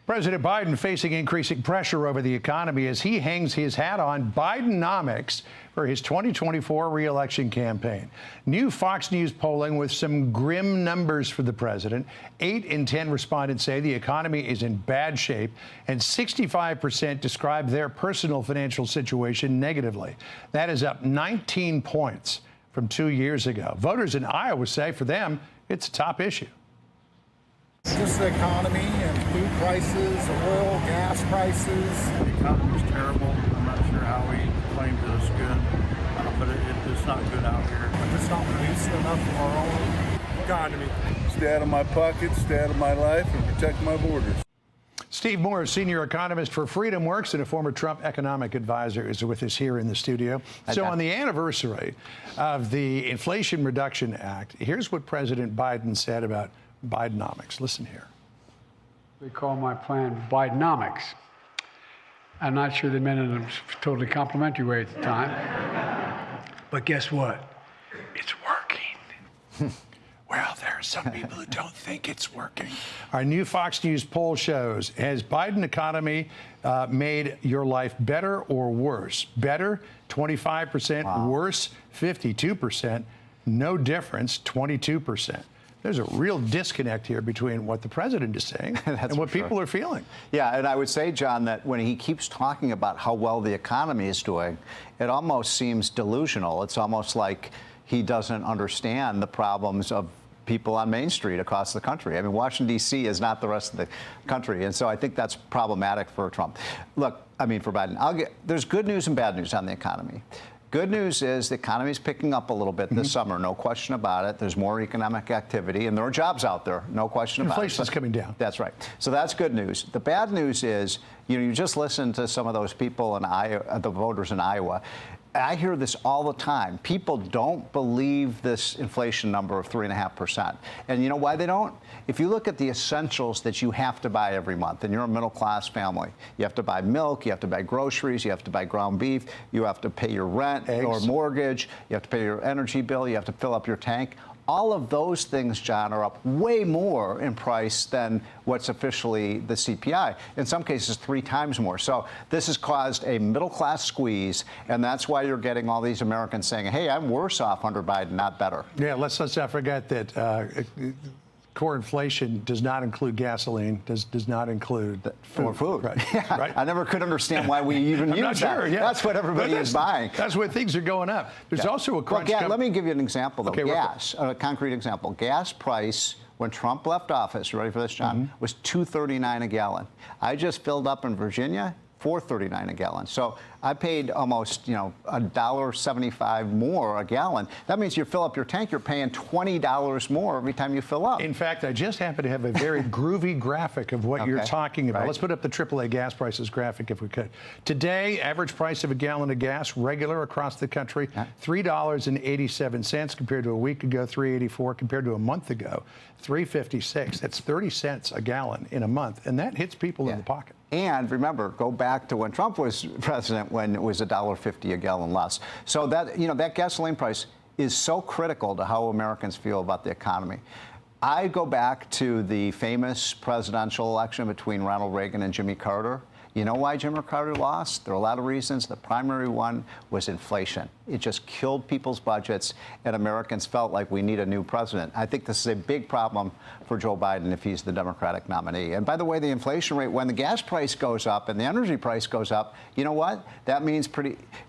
President Biden facing increasing pressure over the economy as he hangs his hat on Bidenomics for his 2024 re-election campaign. New Fox News polling with some grim numbers for the president. 8 in 10 respondents say the economy is in bad shape, and 65% describe their personal financial situation negatively. That is up 19 points from 2 years ago. Voters in Iowa say for them, it's a top issue. Just the economy and food prices, oil, gas prices. The economy's terrible. I'm not sure how he claims that it's good, but it's not good out here. We're just not producing enough of our own economy. Stay out of my pocket, stay out of my life, and protect my borders. Steve Moore, senior economist for FreedomWorks and a former Trump economic advisor, is with us here in the studio. So on the anniversary of the Inflation Reduction Act, here's what President Biden said about Bidenomics. Listen here. They call my plan Bidenomics. I'm not sure they meant it in a totally complimentary way at the time. But guess what? It's working. Well, there are some people who don't think it's working. Our new Fox News poll shows, has Biden economy made your life better or worse? Better, 25%. Wow. Worse, 52%. No difference, 22%. There's a real disconnect here between what the president is saying and what people are feeling. Yeah, and I would say, John, that when he keeps talking about how well the economy is doing, it almost seems delusional. It's almost like he doesn't understand the problems of people on Main Street across the country. I mean, Washington, D.C. is not the rest of the country, and so I think that's problematic for Trump. Look, I mean, for Biden, there's good news and bad news on the economy. Good news is the economy is picking up a little bit this summer, no question about it. There's more economic activity, and there are jobs out there, no question about it. Inflation's coming down. That's right. So that's good news. The bad news is, you just listen to some of those people in Iowa, the voters in Iowa. I hear this all the time. People don't believe this inflation number of 3.5%. And you know why they don't? If you look at the essentials that you have to buy every month, and you're a middle-class family, you have to buy milk, you have to buy groceries, you have to buy ground beef, you have to pay your rent or mortgage, you have to pay your energy bill, you have to fill up your tank. All of those things, John, are up way more in price than what's officially the CPI. In some cases, 3 times more. So this has caused a middle-class squeeze, and that's why you're getting all these Americans saying, hey, I'm worse off under Biden, not better. Yeah, let's not forget that core inflation does not include gasoline, does not include food. Right. Yeah. Right. I never could understand why we even use that. Sure, yeah. That's what everybody is buying. That's where things are going up. There's also a crunch. Well, let me give you an example, though. Okay, gas, a concrete example. Gas price, when Trump left office, you ready for this, John, was $2.39 a gallon. I just filled up in Virginia, $4.39 a gallon. So I paid almost, $1.75 more a gallon. That means you fill up your tank, you're paying $20 more every time you fill up. In fact, I just happen to have a very groovy graphic of what you're talking about. Right. Let's put up the AAA gas prices graphic if we could. Today, average price of a gallon of gas, regular across the country, $3.87 compared to a week ago, $3.84 compared to a month ago, $3.56. That's 30 cents a gallon in a month, and that hits people in the pocket. And remember, go back to when Trump was president, when it was $1.50 a gallon less. So that, that gasoline price is so critical to how Americans feel about the economy. I go back to the famous presidential election between Ronald Reagan and Jimmy Carter. You know why Jimmy Carter lost? There are a lot of reasons. The primary one was inflation. It just killed people's budgets, and Americans felt like we need a new president. I think this is a big problem for Joe Biden if he's the Democratic nominee. And by the way, the inflation rate, when the gas price goes up and the energy price goes up, you know what? That means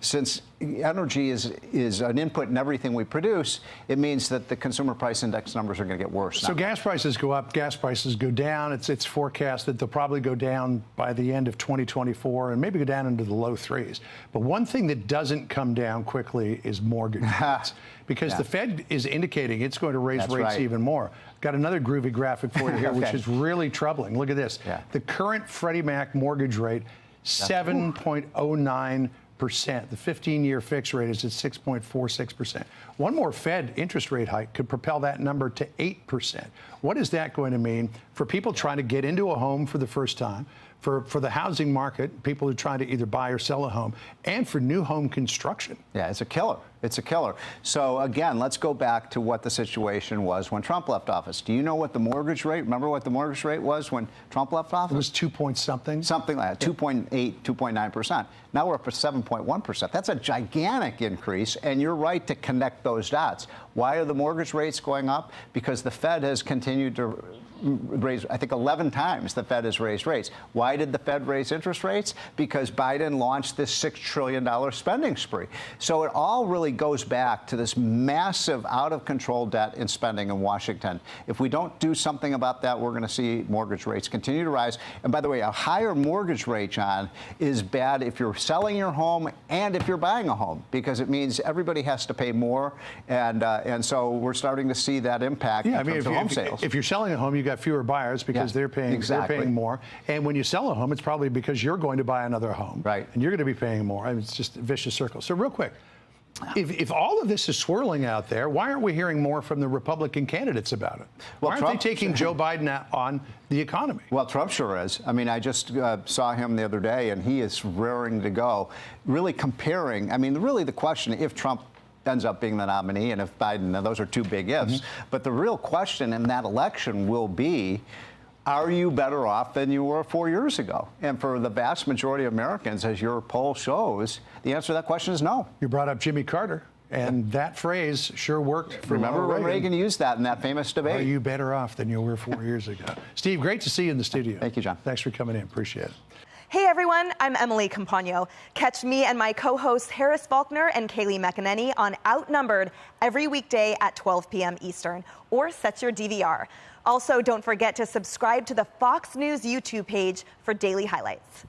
since energy is an input in everything we produce, it means that the consumer price index numbers are going to get worse. So gas prices go up, gas prices go down. It's forecast that they'll probably go down by the end of 2024 and maybe go down into the low 3s. But one thing that doesn't come down quickly is mortgage rates, because the Fed is indicating it's going to raise rates even more. Got another groovy graphic for you here, which is really troubling. Look at this. The current Freddie Mac mortgage rate, 7.09%. The 15-year fixed rate is at 6.46%. One more Fed interest rate hike could propel that number to 8%. What is that going to mean for people trying to get into a home for the first time, for the housing market, people who are trying to either buy or sell a home, and for new home construction. Yeah, it's a killer. It's a killer. So again, let's go back to what the situation was when Trump left office. Do you know what the mortgage rate, remember what the mortgage rate was when Trump left office? It was 2 point something. Something like that, 2.8, 2.9%. Now we're up to 7.1%. That's a gigantic increase, and you're right to connect those dots. Why are the mortgage rates going up? Because the Fed has continued to raise, I think 11 times the Fed has raised rates. Why did the Fed raise interest rates? Because Biden launched this $6 trillion spending spree. So it all really goes back to this massive out-of-control debt and spending in Washington. If we don't do something about that, we're going to see mortgage rates continue to rise. And by the way, a higher mortgage rate, John, is bad if you're selling your home and if you're buying a home, because it means everybody has to pay more. And so we're starting to see that impact in terms of home sales. If you're selling a home, you got fewer buyers because they're paying more. And when you sell a home, it's probably because you're going to buy another home. Right. And you're going to be paying more. I mean, it's just a vicious circle. So real quick, if all of this is swirling out there, why aren't we hearing more from the Republican candidates about it? Well, why aren't they taking Joe Biden on the economy? Well, Trump sure is. I mean, I just saw him the other day, and he is raring to go, really comparing. I mean, really the question, if Trump ends up being the nominee and if Biden, now those are two big ifs, but the real question in that election will be, are you better off than you were 4 years ago? And for the vast majority of Americans, as your poll shows, the answer to that question is no. You brought up Jimmy Carter, and that phrase sure worked for Remember when Reagan used that in that famous debate? Are you better off than you were 4 years ago? Steve, great to see you in the studio. Thank you, John. Thanks for coming in. Appreciate it. Hey everyone, I'm Emily Campagno. Catch me and my co-hosts Harris Faulkner and Kaylee McEnany on Outnumbered every weekday at 12 p.m. Eastern, or set your DVR. Also, don't forget to subscribe to the Fox News YouTube page for daily highlights.